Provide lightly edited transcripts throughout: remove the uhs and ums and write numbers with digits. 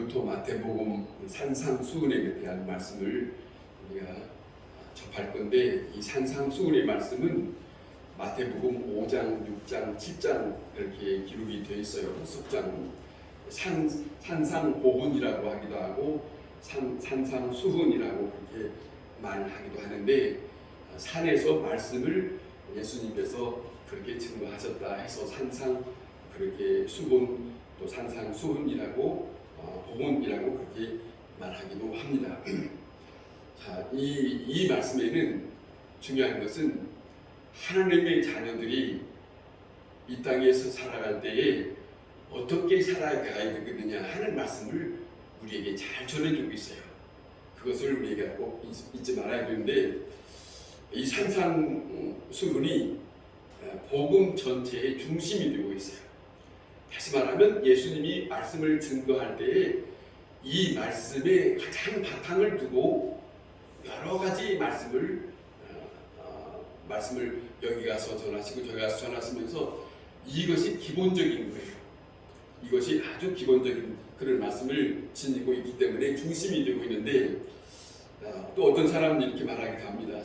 오늘부터 마태복음 산상수훈에 대한 말씀을 우리가 접할 건데, 이 산상수훈의 말씀은 마태복음 5장, 6장, 7장 이렇게 기록이 되어 있어요. 속장 산상보훈이라고 하기도 하고 산상수훈이라고 그렇게 말하기도 하는데, 산에서 말씀을 예수님께서 그렇게 증거하셨다 해서 산상 그렇게 수훈 또 산상수훈이라고 보훈이라고 그렇게 말하기도 합니다. 자, 이 말씀에는 중요한 것은 하나님의 자녀들이 이 땅에서 살아갈 때에 어떻게 살아가야 되겠느냐 하는 말씀을 우리에게 잘 전해주고 있어요. 그것을 우리가 꼭 잊지 말아야 되는데, 이 산상수훈이 복음 전체의 중심이 되고 있어요. 다시 말하면 예수님이 말씀을 증거할 때에 이 말씀에 가장 바탕을 두고 여러 가지 말씀을 여기 가서 전하시고 저기 가서 전하시면서 이것이 기본적인 거예요. 이것이 아주 기본적인 그런 말씀을 지니고 있기 때문에 중심이 되고 있는데, 또 어떤 사람은 이렇게 말하기도 합니다.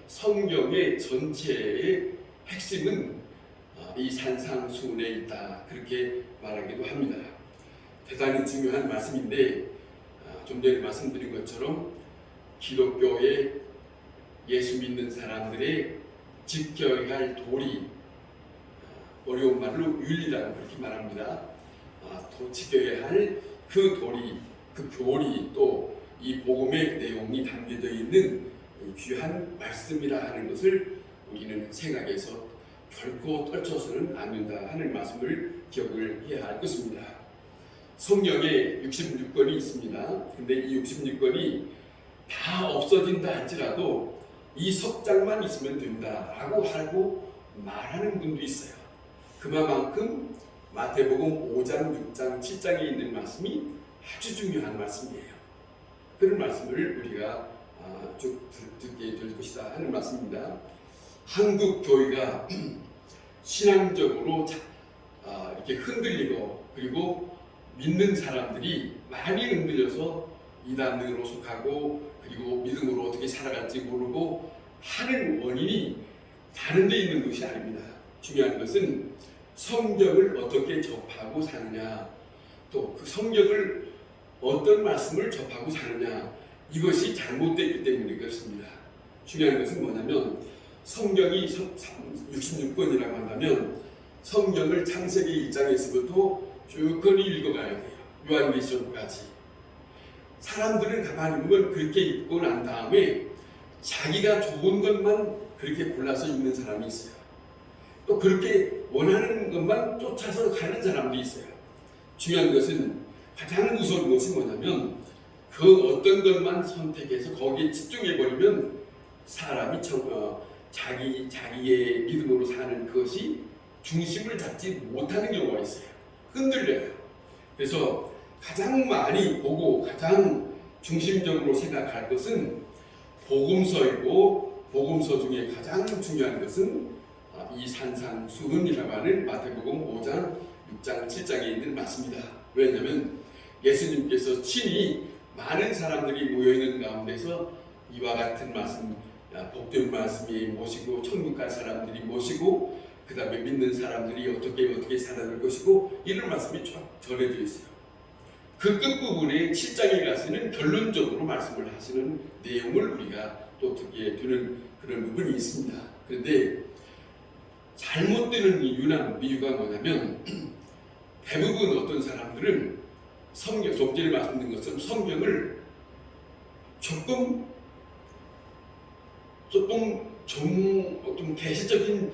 성경의 전체의 핵심은 이 산상수훈에 있다, 그렇게 말하기도 합니다. 대단히 중요한 말씀인데, 좀 전에 말씀드린 것처럼 기독교의 예수 믿는 사람들의 지켜야 할 도리, 어려운 말로 윤리라고 그렇게 말합니다. 지켜야 할 그 도리, 그 교리, 또 이 복음의 내용이 담겨져 있는 귀한 말씀이라 하는 것을 우리는 생각해서 결코 떨쳐서는 안 된다 하는 말씀을 기억을 해야 할 것입니다. 성경에 66권이 있습니다. 근데 이 66권이 다 없어진다 할지라도 이 석장만 있으면 된다라고 하고 말하는 분도 있어요. 그만큼 마태복음 5장, 6장, 7장에 있는 말씀이 아주 중요한 말씀이에요. 그런 말씀을 우리가 쭉 듣게 될 것이다 하는 말씀입니다. 한국 교회가 신앙적으로 이렇게 흔들리고, 그리고 믿는 사람들이 많이 흔들려서 이단으로 속하고, 그리고 믿음으로 어떻게 살아갈지 모르고 하는 원인이 다른 데 있는 것이 아닙니다. 중요한 것은 성경을 어떻게 접하고 사느냐, 또 그 성경을 어떤 말씀을 접하고 사느냐, 이것이 잘못됐기 때문에 그렇습니다. 중요한 것은 뭐냐면, 성경이 66권이라고 한다면 성경을 창세기 1장에서부터 쭉 읽어가야 돼요. 요한계시록까지. 사람들은 가만히 보면 그렇게 읽고 난 다음에 자기가 좋은 것만 그렇게 골라서 읽는 사람이 있어요. 또 그렇게 원하는 것만 쫓아서 가는 사람도 있어요. 중요한 것은, 가장 무서운 것이 뭐냐면, 그 어떤 것만 선택해서 거기에 집중해버리면 사람이 자기의 믿음으로 사는 그것이 중심을 잡지 못하는 경우가 있어요. 흔들려요. 그래서 가장 많이 보고 가장 중심적으로 생각할 것은 복음서이고, 복음서 중에 가장 중요한 것은 이 산상수훈이라고 하는 마태복음 5장, 6장, 7장에 있는 말씀이다. 왜냐하면 예수님께서 친히 많은 사람들이 모여있는 가운데서 이와 같은 말씀, 복된 말씀이 모시고, 천국 갈 사람들이 모시고, 그 다음에 믿는 사람들이 어떻게 살아갈 것이고, 이런 말씀이 쭉 전해져 있어요. 그 끝부분에 7장에 가서는 결론적으로 말씀을 하시는 내용을 우리가 또 듣게 되는 그런 부분이 있습니다. 그런데 잘못되는 이유가 뭐냐면, 대부분 어떤 사람들은 성경, 좀 전에 말씀드린 것처럼 성경을 조금 좀 계시적인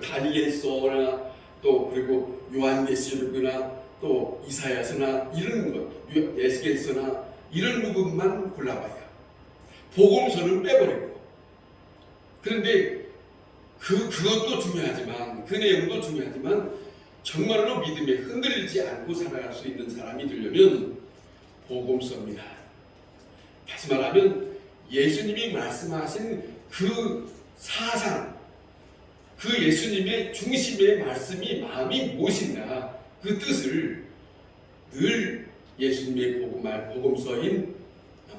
다니엘서나 또 그리고 요한계시록이나 또 이사야서나 이런 것, 에스겔서나 이런 부분만 골라봐요. 복음서는 빼버리고. 그런데 그것도 중요하지만, 그 내용도 중요하지만, 정말로 믿음에 흔들리지 않고 살아갈 수 있는 사람이 되려면 복음서입니다. 다시 말하면 예수님이 말씀하신 그 사상, 그 예수님의 중심의 말씀이 마음이 무엇인가, 그 뜻을 늘 예수님의 복음서인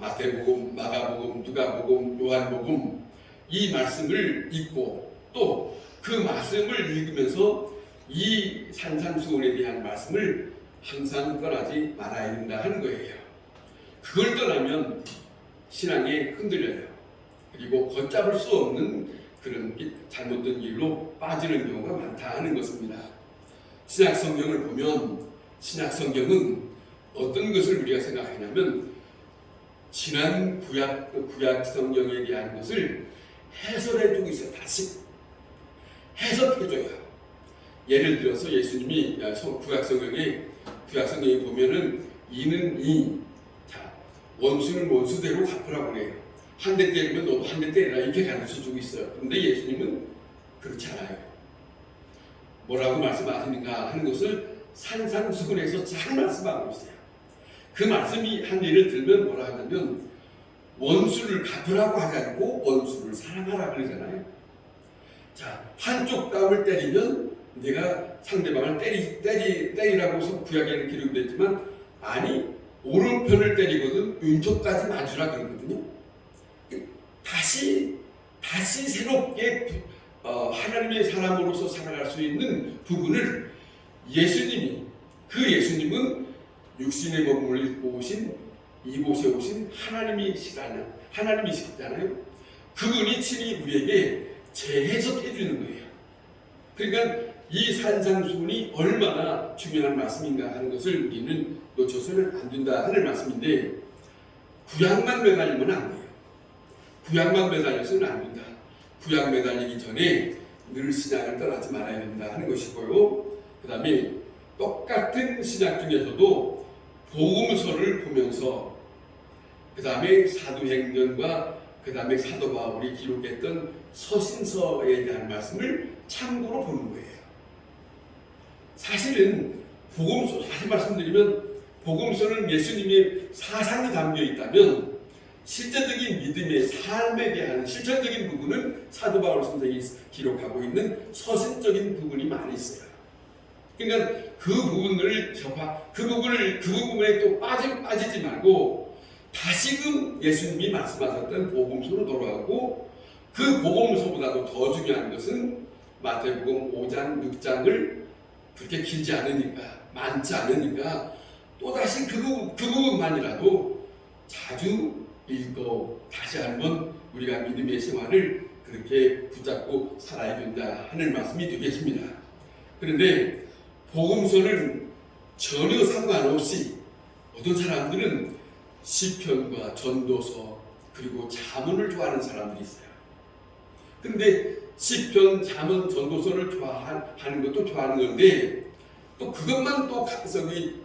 마태복음, 마가복음, 누가복음, 요한복음 이 말씀을 읽고 또 그 말씀을 읽으면서 이 산상수훈에 대한 말씀을 항상 떠나지 말아야 된다 하는 거예요. 그걸 떠나면 신앙에 흔들려요. 그리고 걷잡을 수 없는 그런 잘못된 길로 빠지는 경우가 많다 하는 것입니다. 신약 성경을 보면 신약 성경은 어떤 것을 우리가 생각하냐면 지난 구약 성경에 대한 것을 해설해 주고 있어요. 다시 해석해 줘요. 예를 들어서 예수님이 구약 성경에 보면은 이는 이, 자 원수는 원수대로 갚으라고 그래요. 한 대 때리면 너도 한 대 때리라 이렇게 가르쳐 주고 있어요. 그런데 예수님은 그렇지 않아요. 뭐라고 말씀하시는가 하는 것을 산상수훈에서 잘 말씀하고 있어요. 그 말씀이 한 예를 들면 뭐라 하냐면 원수를 갚으라고 하지 않고 원수를 사랑하라 그러잖아요. 자, 한쪽 뺨을 때리면 내가 상대방을 때리라고 구약에는 기록됐지만 아니 오른편을 때리거든 왼쪽까지 맞으라 그러거든요. 다시 새롭게 하나님의 사람으로서 살아갈 수 있는 부분을 예수님은 육신의 몸을 입고 오신 이곳에 오신 하나님이시잖아요. 그분이 친히 우리에게 재해석해 주는 거예요. 그러니까 이 산상수훈이 얼마나 중요한 말씀인가 하는 것을 우리는 놓쳐서는 안 된다 하는 말씀인데 구약만 매달리면 안 돼요. 구약만 매달려서는 안 된다. 구약 매달리기 전에 늘 신약을 떠나지 말아야 된다 하는 것이고요. 그 다음에 똑같은 신약 중에서도 복음서를 보면서 그 다음에 사도행전과 그 다음에 사도 바울이 기록했던 서신서에 대한 말씀을 참고로 보는 거예요. 사실은 복음서, 다시 말씀드리면 복음서는 예수님의 사상이 담겨 있다면 실제적인 믿음의 삶에 대한 실천적인 부분은 사도 바울 선생이 기록하고 있는 서신적인 부분이 많이 있어요. 그러니까 그 부분에 또 빠지지 말고 다시금 예수님이 말씀하셨던 복음서로 돌아가고 그 복음서보다도 더 중요한 것은 마태복음 5장, 6장을 그렇게 길지 않으니까 많지 않으니까 또다시 그 부분만이라도 자주 읽고 다시 한번 우리가 믿음의 생활을 그렇게 붙잡고 살아야 된다 하는 말씀이 되겠습니다. 그런데 복음서는 전혀 상관없이 어떤 사람들은 시편과 전도서 그리고 자문을 좋아하는 사람들이 있어요. 그런데 시편, 자문, 전도서를 좋아하는 것도 좋아하는 건데 또 그것만 또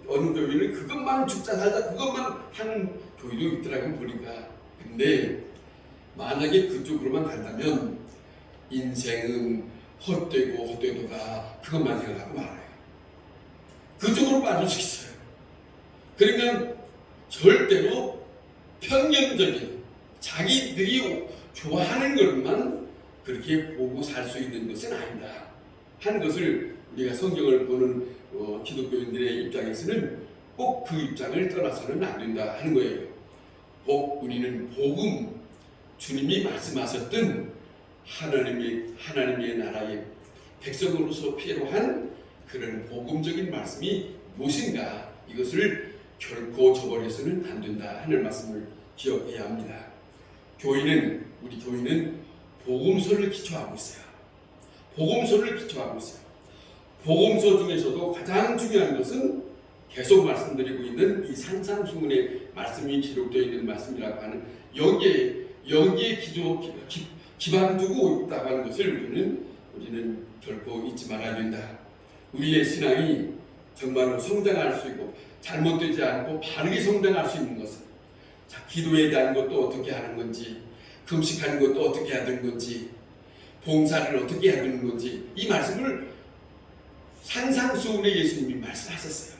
어느 교회는 그것만 죽자 살자 그것만 하는 교회도 있더라고요 보니까. 근데 만약에 그쪽으로만 간다면 인생은 헛되도다 그것만 생각하고 말아요. 그쪽으로 빠질 수 있어요. 그러니까 절대로 편견적인 자기들이 좋아하는 것만 그렇게 보고 살 수 있는 것은 아니다 하는 것을 우리가 성경을 보는 기독교인들의 입장에서는 꼭 그 입장을 떠나서는 안 된다 하는 거예요. 우리는 복음, 주님이 말씀하셨던 하나님의 나라의 백성으로서 필요한 그런 복음적인 말씀이 무엇인가 이것을 결코 저버려서는 안 된다 하는 말씀을 기억해야 합니다. 우리 교회는 복음서를 기초하고 있어요. 복음서 중에서도 가장 중요한 것은 계속 말씀드리고 있는 이 산상수훈의 말씀이 기록되어 있는 말씀이라고 하는 여기에 기반 두고 있다고 하는 것을 우리는 결코 잊지 말아야 된다. 우리의 신앙이 정말로 성장할 수 있고 잘못되지 않고 바르게 성장할 수 있는 것은 기도에 대한 것도 어떻게 하는 건지, 금식하는 것도 어떻게 해야 되는 건지, 봉사를 어떻게 해야 되는 건지 이 말씀을 산상수훈에 예수님이 말씀하셨어요.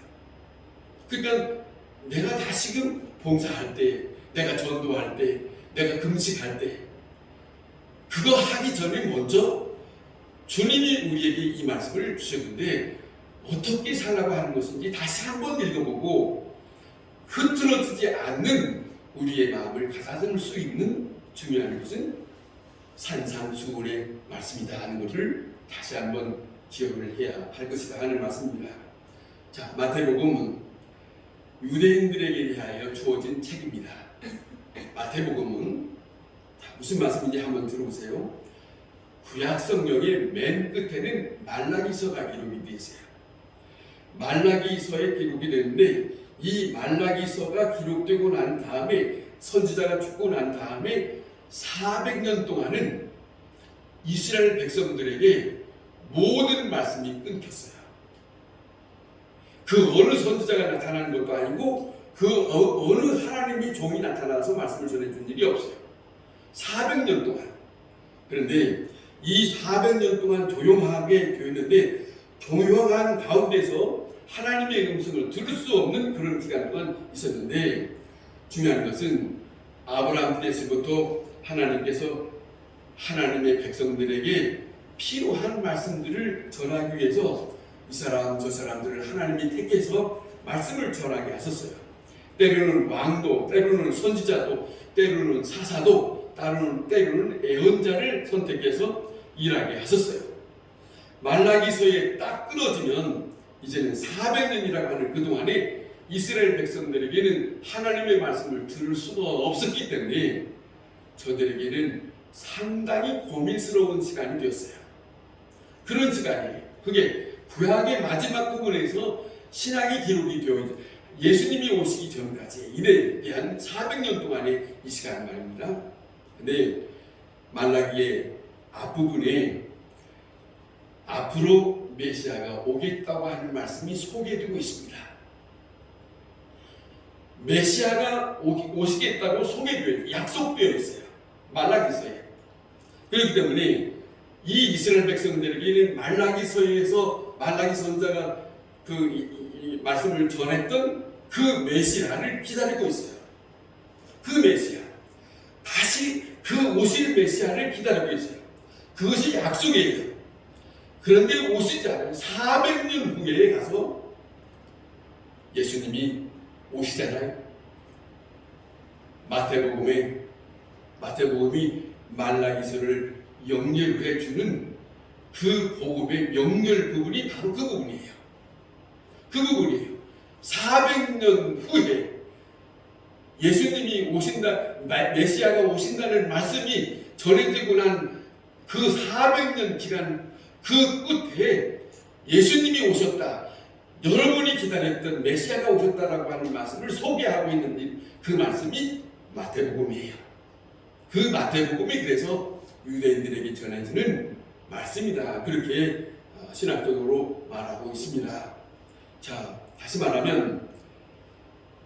그러니까 내가 다시금 봉사할 때, 내가 전도할 때, 내가 금식할 때 그거 하기 전에 먼저 주님이 우리에게 이 말씀을 주셨는데 어떻게 살라고 하는 것인지 다시 한번 읽어보고 흐트러지지 않는 우리의 마음을 가다듬을 수 있는 중요한 것은 산상수훈의 말씀이다 하는 것을 다시 한번 기억을 해야 할 것이다 하는 말씀입니다. 자, 마태복음은 유대인들에게 대하여 주어진 책입니다. 마태복음은 무슨 말씀인지 한번 들어보세요. 구약 성경의 맨 끝에는 말라기서가 기록이 되어 있어요. 말라기서에 기록이 되는데 이 말라기서가 기록되고 난 다음에 선지자가 죽고 난 다음에 400년 동안은 이스라엘 백성들에게 모든 말씀이 끊겼어요. 그 어느 선지자가 나타나는 것도 아니고 그 어느 하나님의 종이 나타나서 말씀을 전해준 일이 없어요. 400년 동안. 그런데 이 400년 동안 조용하게 되었는데 조용한 가운데서 하나님의 음성을 들을 수 없는 그런 기간 동안 있었는데 중요한 것은 아브라함 때부터 하나님께서 하나님의 백성들에게 필요한 말씀들을 전하기 위해서 이 사람 저 사람들을 하나님이 택해서 말씀을 전하게 하셨어요. 때로는 왕도, 때로는 선지자도, 때로는 사사도, 때로는 예언자를 선택해서 일하게 하셨어요. 말라기서에 딱 끊어지면 이제는 400년이라고 하는 그동안에 이스라엘 백성들에게는 하나님의 말씀을 들을 수가 없었기 때문에 저들에게는 상당히 고민스러운 시간이 되었어요. 그런 시간이 그게 구약의 마지막 부분에서 신약이 기록이 되어 있는 예수님이 오시기 전까지 이에 대한 400년 동안의 이 시간 말입니다. 근데 말라기의 앞부분에 앞으로 메시아가 오겠다고 하는 말씀이 소개되고 있습니다. 메시아가 오시겠다고 소개되어 약속되어 있어요. 말라기서에. 그렇기 때문에 이 이스라엘 백성들에게는 말라기서에서 말라기 선자가 이 말씀을 전했던 그 메시아를 기다리고 있어요. 그 메시아. 다시 그 오실 메시아를 기다리고 있어요. 그것이 약속이에요. 그런데 오시지 않아요. 400년 후에 가서 예수님이 오시잖아요. 마태복음이 말라기서를 연결해 주는 그 복음의 연결 부분이 바로 그 부분이에요. 그 부분이에요. 400년 후에 예수님이 오신다, 메시아가 오신다는 말씀이 전해지고 난 그 400년 기간 그 끝에 예수님이 오셨다. 여러분이 기다렸던 메시아가 오셨다라고 하는 말씀을 소개하고 있는 그 말씀이 마태복음이에요. 그 마태복음이 그래서 유대인들에게 전해지는 말씀이다. 그렇게 신학적으로 말하고 있습니다. 자, 다시 말하면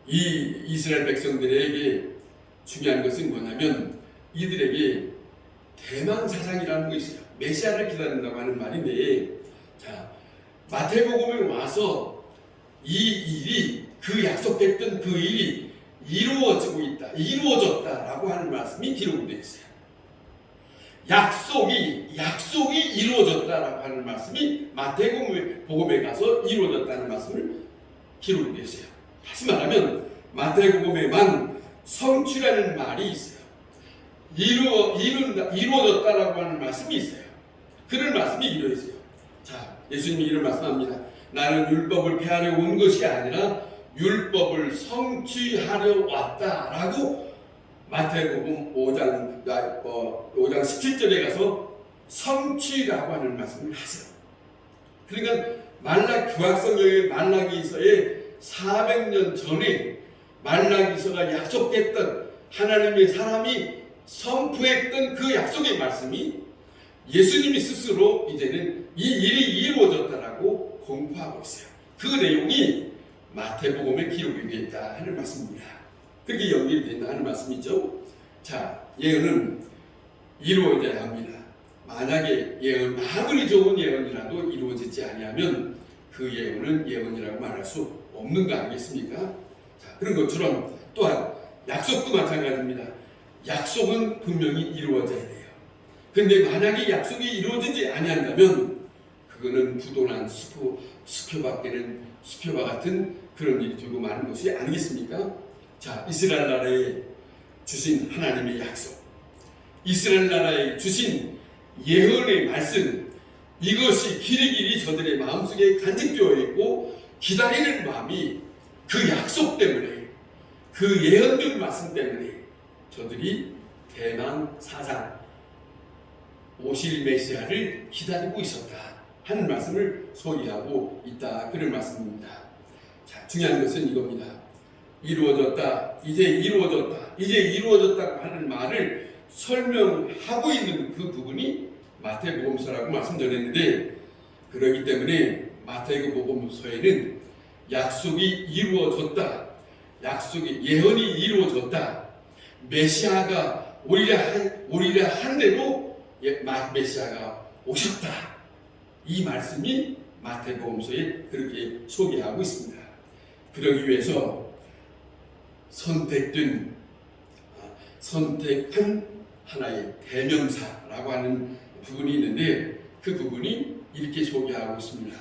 이 이스라엘 백성들에게 중요한 것은 뭐냐면 이들에게 대망사상이라는 것이 있어요. 메시아를 기다린다고 하는 말인데, 자, 마태복음에 와서 이 일이 그 약속했던 그 일이 이루어지고 있다, 이루어졌다라고 하는 말씀이 기록이 되어 있어요. 약속이 이루어졌다라고 하는 말씀이 마태복음에 가서 이루어졌다는 말씀을 기록이 되어 있어요. 다시 말하면 마태복음에만 성취라는 말이 있어요. 이루어졌다라고 하는 말씀이 있어요. 그런 말씀이 이루어져요. 자, 예수님이 이런 말씀합니다. 나는 율법을 폐하려 온 것이 아니라 율법을 성취하려 왔다라고 마태복음 5장 17절에 가서 성취라고 하는 말씀을 하세요. 그러니까 구약성경의 말라기서에 400년 전에 말라기서가 약속했던 하나님의 사람이 선포했던 그 약속의 말씀이 예수님이 스스로 이제는 이 일이 이루어졌다라고 공포하고 있어요. 그 내용이 마태복음에 기록이 되어 있다 하는 말씀입니다. 그렇게 연결이 된다 하는 말씀이죠. 자, 예언은 이루어져야 합니다. 만약에 예언, 아무리 좋은 예언이라도 이루어지지 아니하면 그 예언은 예언이라고 말할 수 없는 거 아니겠습니까? 자, 그런 것처럼 또한 약속도 마찬가지입니다. 약속은 분명히 이루어져야 돼요. 근데 만약에 약속이 이루어지지 아니한다면 그거는 부도난 수표와 같은 그런 일이 되고 마는 것이 아니겠습니까? 자, 이스라엘 나라에 주신 하나님의 약속, 이스라엘 나라에 주신 예언의 말씀, 이것이 길이길이 저들의 마음속에 간직되어 있고 기다리는 마음이 그 약속 때문에, 그 예언된 말씀 때문에 저들이 대만 사장 오실 메시아를 기다리고 있었다 하는 말씀을 소개하고 있다, 그런 말씀입니다. 자, 중요한 것은 이겁니다. 이루어졌다, 이제 이루어졌다, 이제 이루어졌다고 하는 말을 설명하고 있는 그 부분이 마태복음서라고 말씀드렸는데, 그렇기 때문에 마태복음서에는 약속이 이루어졌다, 약속이 예언이 이루어졌다, 메시아가 오리라 한 대로 메시아가 오셨다, 이 말씀이 마태복음서에 그렇게 소개하고 있습니다. 그러기 위해서 선택한 하나의 대명사라고 하는 부분이 있는데, 그 부분이 이렇게 소개하고 있습니다.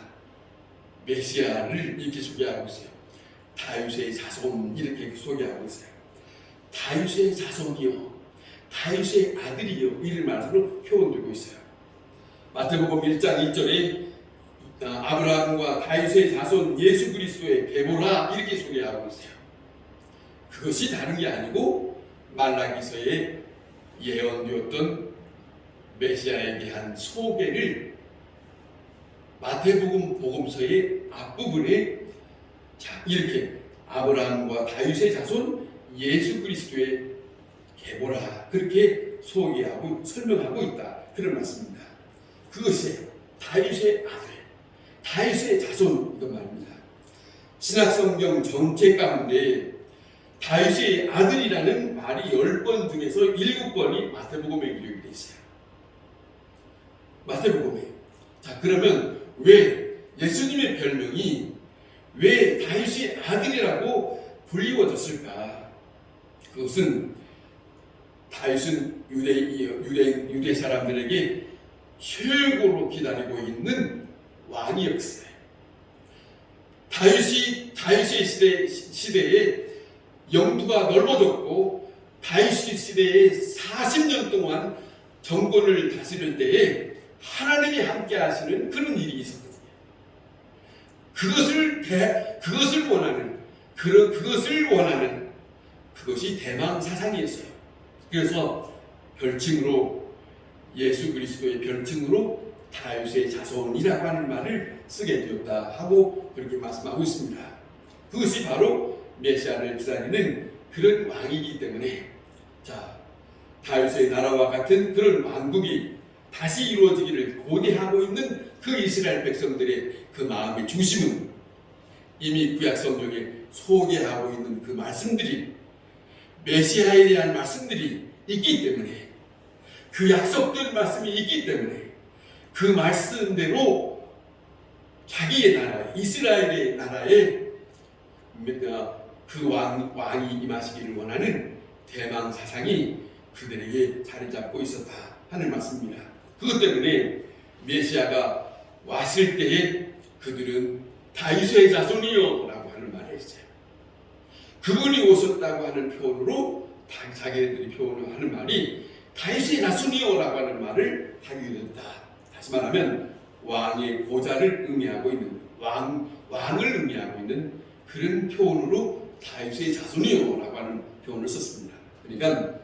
메시아를 이렇게 소개하고 있어요. 다윗의 자손, 이렇게 소개하고 있어요. 다윗의 자손이요, 다윗의 아들이요, 이런 말씀으로 표현되고 있어요. 마태복음 1장 1절에 아브라함과 다윗의 자손 예수 그리스도의 계보라, 이렇게 소개하고 있어요. 그것이 다른 게 아니고 말라기서에 예언되었던 메시아에 대한 소개를 마태복음 복음서의 앞부분에 이렇게 아브라함과 다윗의 자손 예수 그리스도의 계보라, 그렇게 소개하고 설명하고 있다, 그런 말씀입니다. 그것이 다윗의 아들, 다윗의 자손, 이런 말입니다. 신약성경 전체 가운데 다윗의 아들이라는 말이 10번 중에서 7번이 마태복음에 기록이 되어 있어요. 마태복음에. 자, 그러면 왜 예수님의 별명이 왜 다윗의 아들이라고 불리워졌을까? 그것은 다윗은 유대 사람들에게 최고로 기다리고 있는 왕이었어요. 다윗의 시대에 영토가 넓어졌고, 다윗의 시대에 40년 동안 정권을 다스릴 때에 하나님이 함께 하시는 그런 일이 있었거든요. 그것을 원하는 그것이 대만 사상이었어요. 그래서 별칭으로, 예수 그리스도의 별칭으로 다윗의 자손이라고 하는 말을 쓰게 되었다 하고 그렇게 말씀하고 있습니다. 그것이 바로 메시아를 기다리는 그런 왕이기 때문에, 자, 다윗의 나라와 같은 그런 왕국이 다시 이루어지기를 고대하고 있는 그 이스라엘 백성들의 그 마음의 중심은 이미 구약 성경에 소개하고 있는 그 말씀들이, 메시아에 대한 말씀들이 있기 때문에, 그 약속된 말씀이 있기 때문에 그 말씀대로 자기의 나라에, 이스라엘의 나라에 그 왕이 임하시기를 원하는 대망 사상이 그들에게 자리 잡고 있었다 하는 말씀입니다. 그것 때문에 메시아가 왔을 때에 그들은 다윗의 자손이요 라고 하는 말을 했어요. 그분이 오셨다고 하는 표현으로 자기들이 표현을 하는 말이 다윗의 자손이요 라고 하는 말을 하게 된다. 다시 말하면 왕의 보좌를 의미하고 있는, 왕을 의미하고 있는 그런 표현으로 다윗의 자손이요 라고 하는 표현을 썼습니다. 그러니까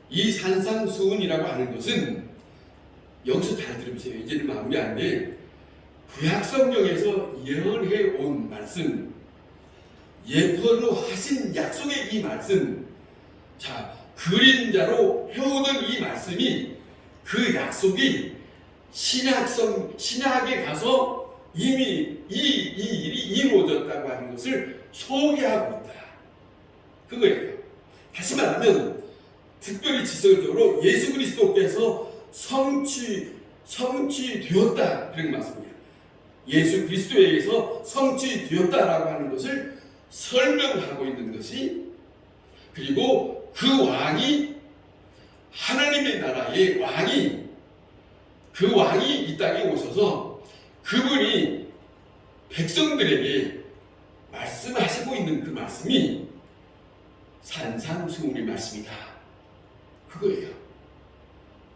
이 산상수훈이라고 하는 것은, 여기서 잘 들으세요. 이제는 마무리 안 돼. 구약 성경에서 예언해 온 말씀, 예표로 하신 약속의 이 말씀, 자, 그림자로 해오던 이 말씀이, 그 약속이 신약에 가서 이미 이 일이 이루어졌다고 하는 것을 소개하고 있다, 그거예요. 다시 말하면 특별히 지속적으로 예수 그리스도께서 성취되었다, 그런 말씀이에요. 예수 그리스도에 의해서 성취되었다라고 하는 것을 설명하고 있는 것이, 그리고 그 왕이 하나님의 나라의 왕이, 그 왕이 이 땅에 오셔서 그분이 백성들에게 말씀하시고 있는 그 말씀이 산상수훈의 말씀이다. 그거예요.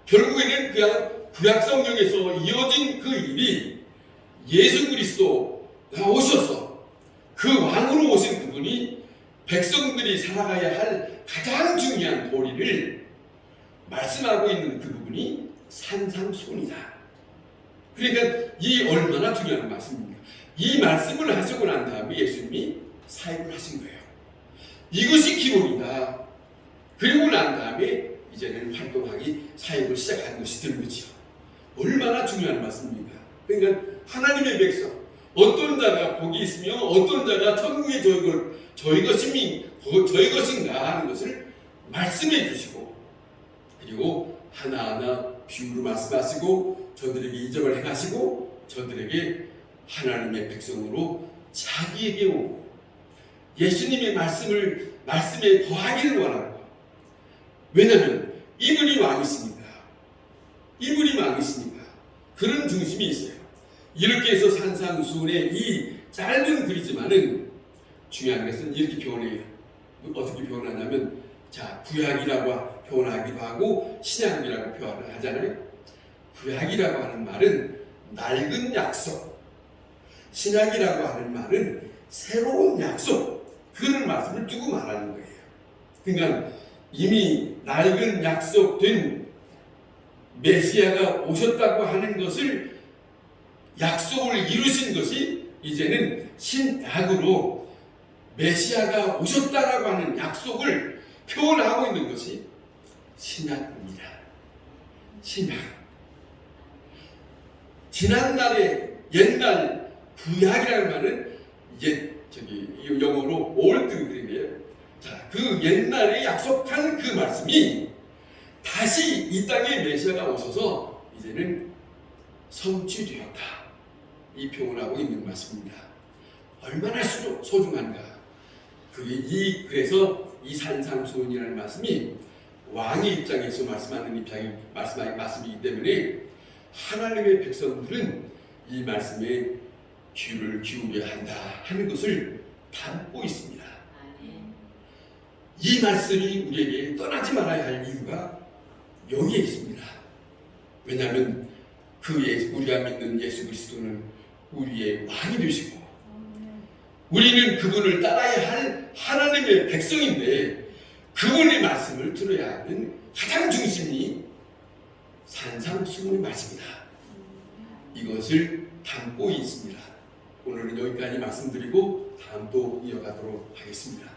결국에는 그냥 구약성경에서 이어진 그 일이 예수 그리스도가 오셔서 그 왕으로 오신 그분이 백성들이 살아가야 할 가장 중요한 도리를 말씀하고 있는 그 부분이 산상수훈이다. 그러니까 이 얼마나 중요한 말씀입니까? 이 말씀을 하시고 난 다음에 예수님이 사역을 하신 거예요. 이것이 기본이다. 그리고 난 다음에 이제는 활동하기 사역을 시작하는 것이 되는 거죠. 얼마나 중요한 말씀입니까? 그러니까 하나님의 백성, 어떤 자가 복이 있으며 어떤 자가 천국의 저희 것인가 하는 것을 말씀해 주시고, 그리고 하나하나 비유로 말씀하시고 저들에게 이적을 행하시고 저들에게 하나님의 백성으로 자기에게 오고 예수님의 말씀에 거하기를 원하고, 왜냐하면 이분이 왕이시니까, 이분이 왕이시니까 그런 중심이 있어요. 이렇게 해서 산상수훈의 이 짧은 글이지만은 중요한 것은 이렇게 표현해요. 어떻게 표현하냐면, 자, 구약이라고 표현하기도 하고 신약이라고 표현을 하잖아요. 구약이라고 하는 말은 낡은 약속, 신약이라고 하는 말은 새로운 약속, 그런 말씀을 두고 말하는 거예요. 그러니까 이미 낡은 약속된 메시아가 오셨다고 하는 것을, 약속을 이루신 것이 이제는 신약으로 메시아가 오셨다라고 하는 약속을 표현하고 있는 것이 신약입니다. 신약. 지난날의 옛날 구약이라는 말은 이제 영어로 올드 그린데요. 자, 그 옛날에 약속한 그 말씀이 다시 이 땅에 메시아가 오셔서 이제는 성취되었다. 이 표현하고 있는 말씀입니다. 얼마나 소중한가. 그래서 이 산상수훈이라는 말씀이 왕의 입장에서 말씀하는 말씀이기 때문에 하나님의 백성들은 이 말씀에 귀를 기울여야 한다 하는 것을 담고 있습니다. 이 말씀이 우리에게 떠나지 말아야 할 이유가 여기에 있습니다. 왜냐하면 우리가 믿는 예수 그리스도는 우리의 왕이 되시고 우리는 그분을 따라야 할 하나님의 백성인데, 그분의 말씀을 들어야 하는 가장 중심이 산상수훈의 말씀이다. 이것을 담고 있습니다. 오늘은 여기까지 말씀드리고 다음 또 이어가도록 하겠습니다.